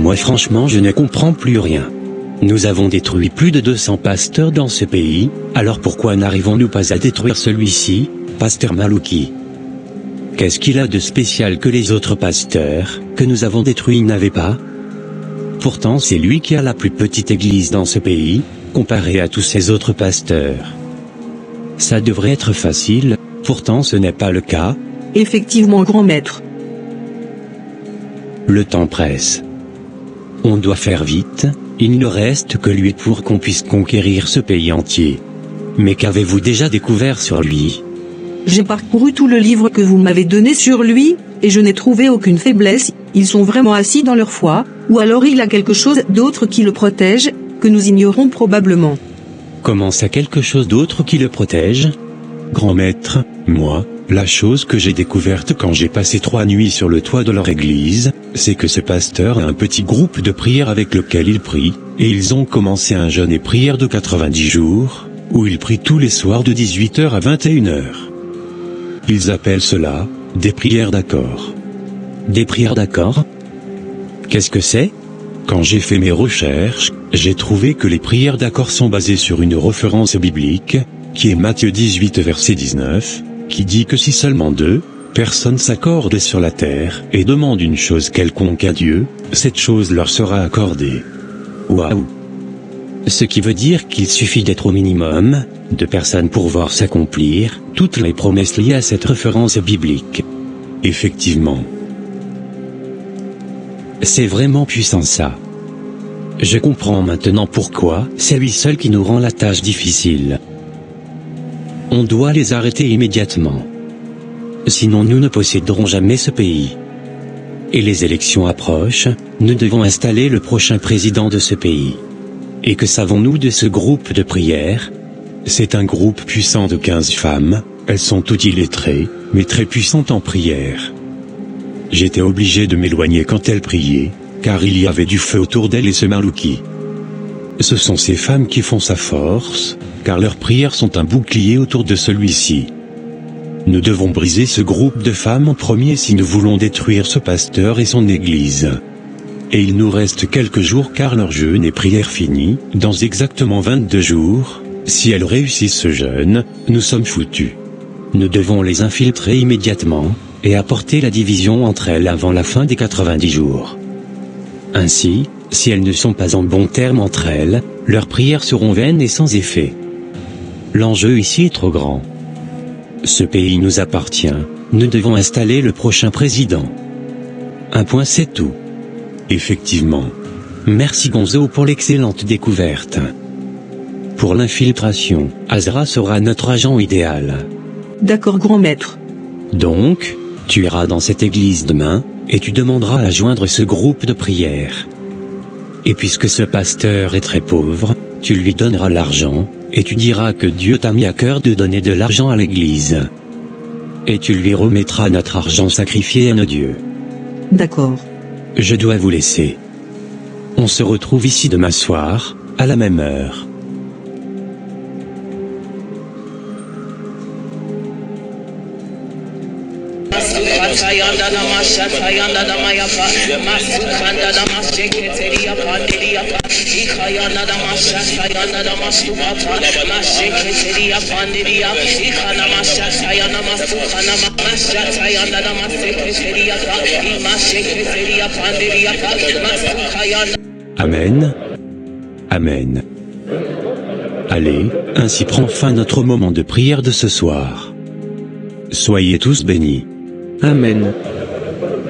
moi franchement je ne comprends plus rien. Nous avons détruit plus de 200 pasteurs dans ce pays, alors pourquoi n'arrivons-nous pas à détruire celui-ci, pasteur Malouki? Qu'est-ce qu'il a de spécial que les autres pasteurs, que nous avons détruits n'avaient pas? Pourtant c'est lui qui a la plus petite église dans ce pays, comparé à tous ces autres pasteurs. Ça devrait être facile, pourtant ce n'est pas le cas. Effectivement, grand maître. Le temps presse. On doit faire vite, il ne reste que lui pour qu'on puisse conquérir ce pays entier. Mais qu'avez-vous déjà découvert sur lui? J'ai parcouru tout le livre que vous m'avez donné sur lui, et je n'ai trouvé aucune faiblesse. Ils sont vraiment assis dans leur foi, ou alors il a quelque chose d'autre qui le protège, que nous ignorons probablement. Comment ça, quelque chose d'autre qui le protège? Grand maître, moi, la chose que j'ai découverte quand j'ai passé 3 nuits sur le toit de leur église, c'est que ce pasteur a un petit groupe de prière avec lequel il prie, et ils ont commencé un jeûne et prière de 90 jours, où ils prient tous les soirs de 18h à 21h. Ils appellent cela des prières d'accord. Des prières d'accord? Qu'est-ce que c'est? Quand j'ai fait mes recherches, j'ai trouvé que les prières d'accord sont basées sur une référence biblique, qui est Matthieu 18 verset 19, qui dit que si seulement 2 personnes s'accordent sur la terre et demandent une chose quelconque à Dieu, cette chose leur sera accordée. Waouh! Ce qui veut dire qu'il suffit d'être au minimum 2 personnes pour voir s'accomplir toutes les promesses liées à cette référence biblique. Effectivement. C'est vraiment puissant ça. Je comprends maintenant pourquoi c'est lui seul qui nous rend la tâche difficile. On doit les arrêter immédiatement. Sinon nous ne posséderons jamais ce pays. Et les élections approchent, nous devons installer le prochain président de ce pays. Et que savons-nous de ce groupe de prière? C'est un groupe puissant de 15 femmes, elles sont toutes illettrées, mais très puissantes en prière. J'étais obligé de m'éloigner quand elles priaient, car il y avait du feu autour d'elles et ce Malouki. Ce sont ces femmes qui font sa force, car leurs prières sont un bouclier autour de celui-ci. Nous devons briser ce groupe de femmes en premier si nous voulons détruire ce pasteur et son église. Et il nous reste quelques jours car leur jeûne et prière finit, dans exactement 22 jours, si elles réussissent ce jeûne, nous sommes foutus. Nous devons les infiltrer immédiatement, et apporter la division entre elles avant la fin des 90 jours. Ainsi, si elles ne sont pas en bons termes entre elles, leurs prières seront vaines et sans effet. L'enjeu ici est trop grand. Ce pays nous appartient, nous devons installer le prochain président. Un point c'est tout. Effectivement. Merci Gonzo pour l'excellente découverte. Pour l'infiltration, Azra sera notre agent idéal. D'accord, grand maître. Donc, tu iras dans cette église demain, et tu demanderas à joindre ce groupe de prière. Et puisque ce pasteur est très pauvre, tu lui donneras l'argent, et tu diras que Dieu t'a mis à cœur de donner de l'argent à l'église. Et tu lui remettras notre argent sacrifié à nos dieux. D'accord. Je dois vous laisser. On se retrouve ici demain soir, à la même heure. Amen. Amen. Allez, ainsi prend fin notre moment de prière de ce soir. Soyez tous bénis. Amen.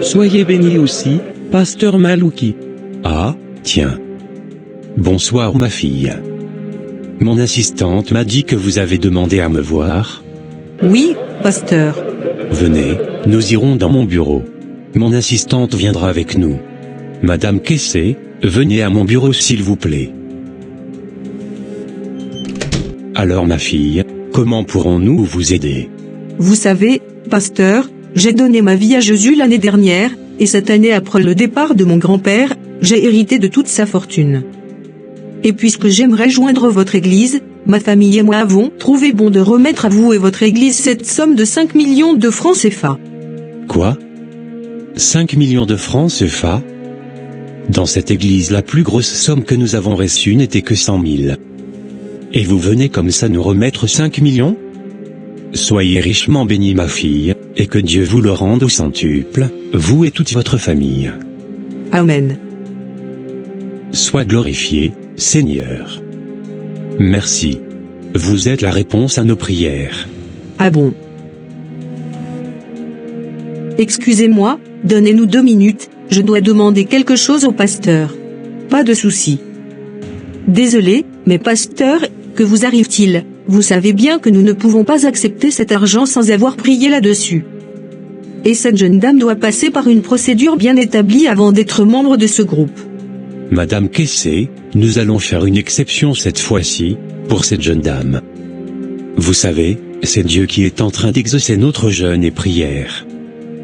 Soyez bénis aussi, pasteur Malouki. Ah, tiens. Bonsoir ma fille. Mon assistante m'a dit que vous avez demandé à me voir. Oui, pasteur. Venez, nous irons dans mon bureau. Mon assistante viendra avec nous. Madame Kessé, venez à mon bureau s'il vous plaît. Alors ma fille, comment pourrons-nous vous aider? Vous savez, pasteur, j'ai donné ma vie à Jésus l'année dernière, et cette année après le départ de mon grand-père, j'ai hérité de toute sa fortune. Et puisque j'aimerais joindre votre église, ma famille et moi avons trouvé bon de remettre à vous et votre église cette somme de 5 millions de francs CFA. Quoi? 5 millions de francs CFA? Dans cette église, la plus grosse somme que nous avons reçue n'était que 100 000. Et vous venez comme ça nous remettre 5 millions? Soyez richement bénie ma fille, et que Dieu vous le rende au centuple, vous et toute votre famille. Amen. Sois glorifié, Seigneur. Merci. Vous êtes la réponse à nos prières. Ah bon? Excusez-moi, donnez-nous 2 minutes, je dois demander quelque chose au pasteur. Pas de souci. Désolé, mais pasteur, que vous arrive-t-il? Vous savez bien que nous ne pouvons pas accepter cet argent sans avoir prié là-dessus. Et cette jeune dame doit passer par une procédure bien établie avant d'être membre de ce groupe. Madame Kessé, nous allons faire une exception cette fois-ci, pour cette jeune dame. Vous savez, c'est Dieu qui est en train d'exaucer notre jeûne et prière.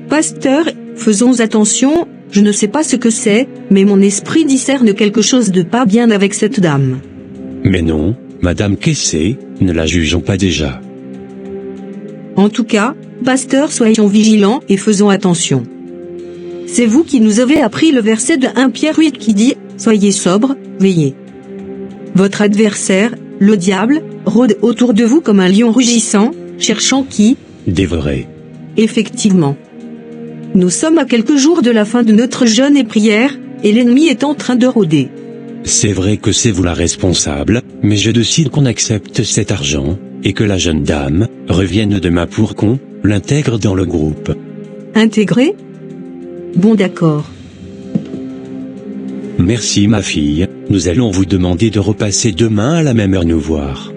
Pasteur, faisons attention, je ne sais pas ce que c'est, mais mon esprit discerne quelque chose de pas bien avec cette dame. Mais non, Madame Kessé, ne la jugeons pas déjà. En tout cas, pasteur, soyons vigilants et faisons attention. C'est vous qui nous avez appris le verset de 1 Pierre 8 qui dit « Soyez sobres, veillez ». Votre adversaire, le diable, rôde autour de vous comme un lion rugissant, cherchant qui dévorer. Effectivement. Nous sommes à quelques jours de la fin de notre jeûne et prière, et l'ennemi est en train de rôder. C'est vrai que c'est vous la responsable, mais je décide qu'on accepte cet argent, et que la jeune dame revienne demain pour qu'on l'intègre dans le groupe. Intégrer? Bon d'accord. Merci ma fille, nous allons vous demander de repasser demain à la même heure nous voir.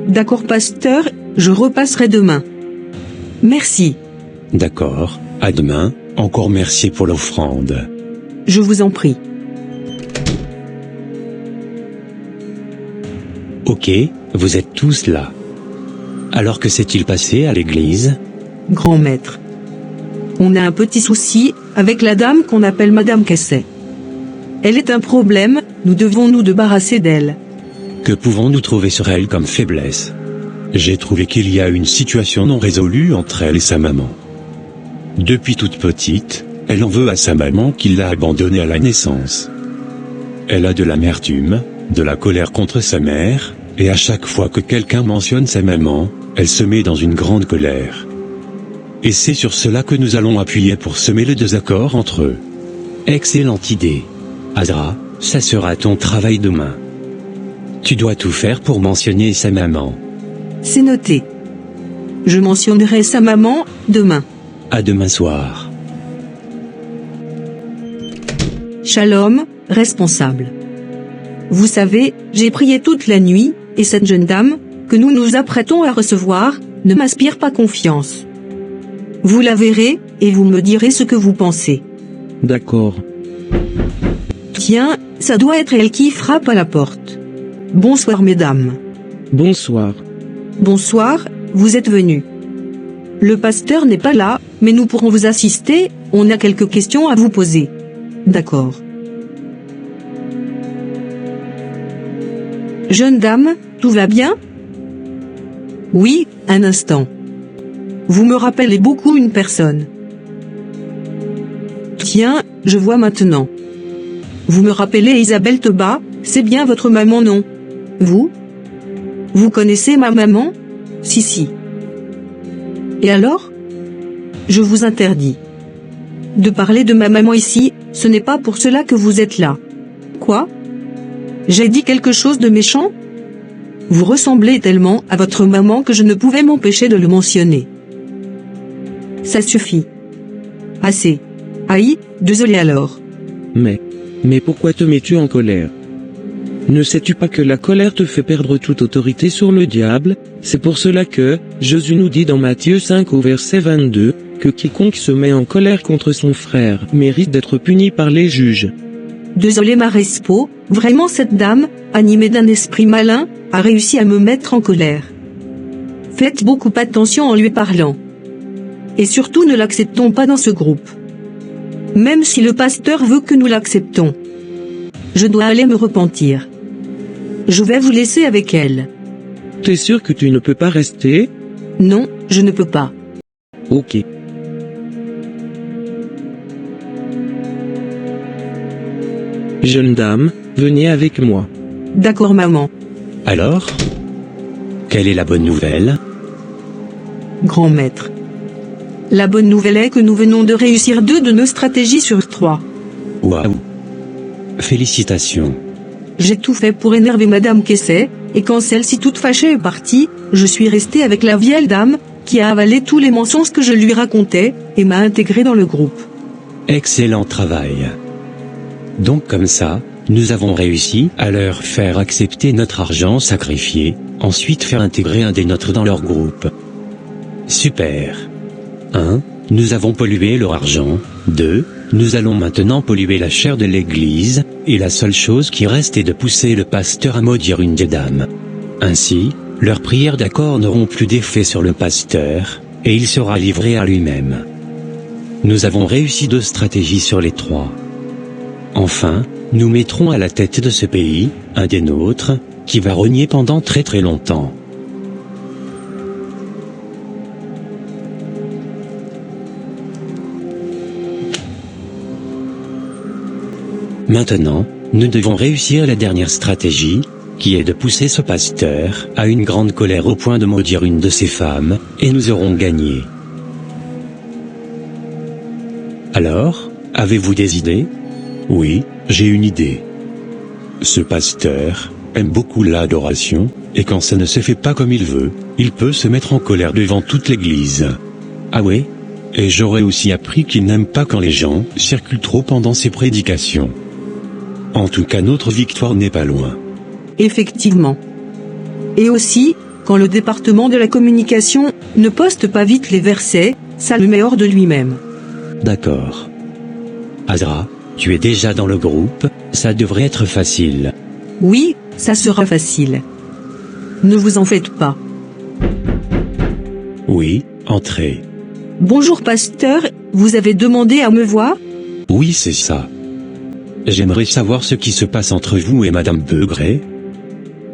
D'accord pasteur, je repasserai demain. Merci. D'accord, à demain, encore merci pour l'offrande. Je vous en prie. Ok, vous êtes tous là. Alors que s'est-il passé à l'église? Grand maître. On a un petit souci, avec la dame qu'on appelle Madame Kessé. Elle est un problème, nous devons nous débarrasser d'elle. Que pouvons-nous trouver sur elle comme faiblesse? J'ai trouvé qu'il y a une situation non résolue entre elle et sa maman. Depuis toute petite, elle en veut à sa maman qui l'a abandonnée à la naissance. Elle a de l'amertume, de la colère contre sa mère, et à chaque fois que quelqu'un mentionne sa maman, elle se met dans une grande colère. Et c'est sur cela que nous allons appuyer pour semer le désaccord entre eux. Excellente idée. Azra, ça sera ton travail demain. Tu dois tout faire pour mentionner sa maman. C'est noté. Je mentionnerai sa maman, demain. À demain soir. Shalom, responsable. Vous savez, j'ai prié toute la nuit, et cette jeune dame, que nous nous apprêtons à recevoir, ne m'inspire pas confiance. Vous la verrez, et vous me direz ce que vous pensez. D'accord. Tiens, ça doit être elle qui frappe à la porte. Bonsoir mesdames. Bonsoir. Bonsoir, vous êtes venus. Le pasteur n'est pas là, mais nous pourrons vous assister, on a quelques questions à vous poser. D'accord. Jeune dame, tout va bien? Oui, un instant. Vous me rappelez beaucoup une personne. Tiens, je vois maintenant. Vous me rappelez Isabelle Toba, c'est bien votre maman non? Vous? Vous connaissez ma maman? Si. Et alors? Je vous interdis de parler de ma maman ici, ce n'est pas pour cela que vous êtes là. Quoi? J'ai dit quelque chose de méchant? Vous ressemblez tellement à votre maman que je ne pouvais m'empêcher de le mentionner. Ça suffit. Assez. Aïe, désolé alors. Mais pourquoi te mets-tu en colère? Ne sais-tu pas que la colère te fait perdre toute autorité sur le diable? C'est pour cela que, Jésus nous dit dans Matthieu 5 au verset 22, que quiconque se met en colère contre son frère mérite d'être puni par les juges. Désolé ma respo, vraiment cette dame, animée d'un esprit malin, a réussi à me mettre en colère. Faites beaucoup attention en lui parlant. Et surtout ne l'acceptons pas dans ce groupe. Même si le pasteur veut que nous l'acceptons. Je dois aller me repentir. Je vais vous laisser avec elle. T'es sûr que tu ne peux pas rester? Non, je ne peux pas. Ok. Jeune dame, venez avec moi. D'accord maman. Alors? Quelle est la bonne nouvelle? Grand maître. La bonne nouvelle est que nous venons de réussir 2 de nos stratégies sur 3. Waouh! Félicitations. J'ai tout fait pour énerver Madame Kessé, et quand celle-ci toute fâchée est partie, je suis resté avec la vieille dame, qui a avalé tous les mensonges que je lui racontais, et m'a intégré dans le groupe. Excellent travail. Donc comme ça, nous avons réussi à leur faire accepter notre argent sacrifié, ensuite faire intégrer un des nôtres dans leur groupe. Super. 1. Nous avons pollué leur argent. 2. Nous allons maintenant polluer la chair de l'Église, et la seule chose qui reste est de pousser le pasteur à maudire une des dames. Ainsi, leurs prières d'accord n'auront plus d'effet sur le pasteur, et il sera livré à lui-même. Nous avons réussi 2 stratégies sur les 3. Enfin, nous mettrons à la tête de ce pays, un des nôtres, qui va régner pendant très très longtemps. Maintenant, nous devons réussir la dernière stratégie, qui est de pousser ce pasteur à une grande colère au point de maudire une de ses femmes, et nous aurons gagné. Alors, avez-vous des idées? Oui, j'ai une idée. Ce pasteur aime beaucoup l'adoration, et quand ça ne se fait pas comme il veut, il peut se mettre en colère devant toute l'église. Ah ouais? Et j'aurais aussi appris qu'il n'aime pas quand les gens circulent trop pendant ses prédications. En tout cas, notre victoire n'est pas loin. Effectivement. Et aussi, quand le département de la communication ne poste pas vite les versets, ça le met hors de lui-même. D'accord. Azra, tu es déjà dans le groupe, ça devrait être facile. Oui, ça sera facile. Ne vous en faites pas. Oui, entrez. Bonjour pasteur, vous avez demandé à me voir? Oui, c'est ça. J'aimerais savoir ce qui se passe entre vous et Madame Begré.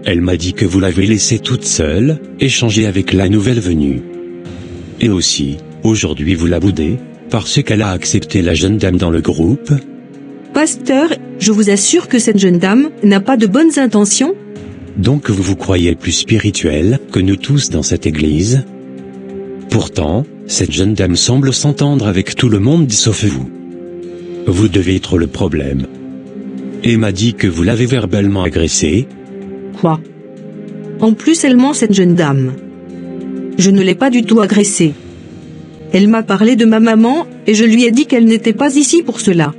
Elle m'a dit que vous l'avez laissée toute seule, échanger avec la nouvelle venue. Et aussi, aujourd'hui vous la boudez, parce qu'elle a accepté la jeune dame dans le groupe. Pasteur, je vous assure que cette jeune dame n'a pas de bonnes intentions. Donc vous vous croyez plus spirituel que nous tous dans cette église? Pourtant, cette jeune dame semble s'entendre avec tout le monde sauf vous. Vous devez être le problème. Et m'a dit que vous l'avez verbalement agressée. Quoi? En plus elle ment cette jeune dame. Je ne l'ai pas du tout agressée. Elle m'a parlé de ma maman, et je lui ai dit qu'elle n'était pas ici pour cela.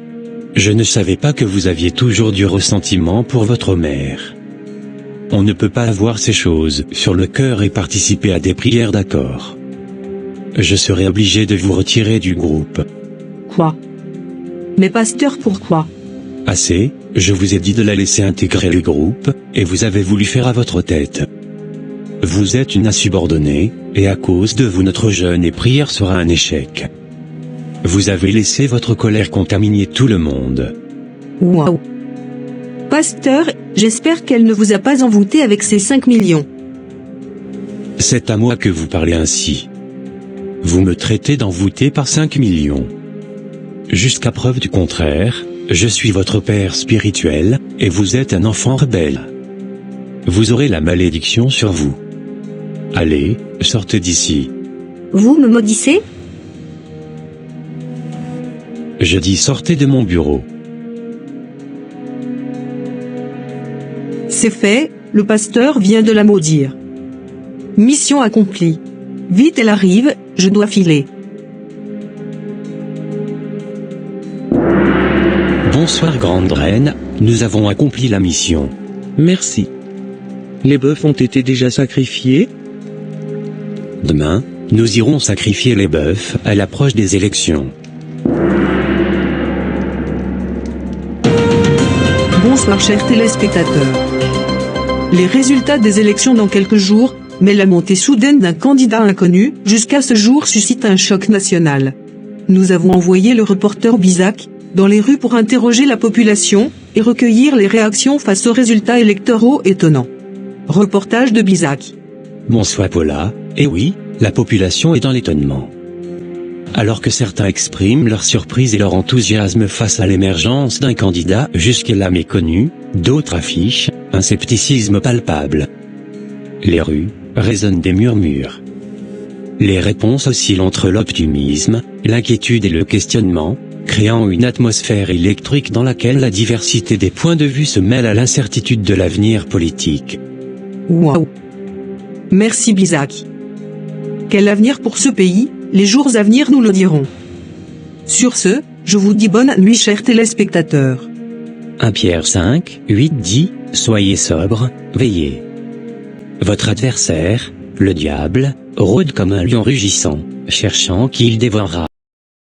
Je ne savais pas que vous aviez toujours du ressentiment pour votre mère. On ne peut pas avoir ces choses sur le cœur et participer à des prières d'accord. Je serai obligé de vous retirer du groupe. Quoi? Mais pasteur, pourquoi? Assez, je vous ai dit de la laisser intégrer le groupe, et vous avez voulu faire à votre tête. Vous êtes une insubordonnée, et à cause de vous notre jeûne et prière sera un échec. Vous avez laissé votre colère contaminer tout le monde. Waouh! Pasteur, j'espère qu'elle ne vous a pas envoûté avec ses 5 millions. C'est à moi que vous parlez ainsi. Vous me traitez d'envoûté par 5 millions. Jusqu'à preuve du contraire, je suis votre père spirituel, et vous êtes un enfant rebelle. Vous aurez la malédiction sur vous. Allez, sortez d'ici. Vous me maudissez? Je dis sortez de mon bureau. C'est fait, le pasteur vient de la maudire. Mission accomplie. Vite elle arrive, je dois filer. Bonsoir grande reine, nous avons accompli la mission. Merci. Les bœufs ont été déjà sacrifiés? Demain, nous irons sacrifier les bœufs à l'approche des élections. Bonsoir chers téléspectateurs. Les résultats des élections dans quelques jours, mais la montée soudaine d'un candidat inconnu, jusqu'à ce jour suscite un choc national. Nous avons envoyé le reporter Bizac dans les rues pour interroger la population et recueillir les réactions face aux résultats électoraux étonnants. Reportage de Bizac. Bonsoir Paula, et oui, la population est dans l'étonnement. Alors que certains expriment leur surprise et leur enthousiasme face à l'émergence d'un candidat jusque-là méconnu, d'autres affichent un scepticisme palpable. Les rues résonnent des murmures. Les réponses oscillent entre l'optimisme, l'inquiétude et le questionnement, créant une atmosphère électrique dans laquelle la diversité des points de vue se mêle à l'incertitude de l'avenir politique. Waouh! Merci Blizak. Quel avenir pour ce pays, les jours à venir nous le diront. Sur ce, je vous dis bonne nuit chers téléspectateurs. 1 Pierre 5, 8 dit, soyez sobres, veillez. Votre adversaire, le diable, rôde comme un lion rugissant, cherchant qui il dévorera.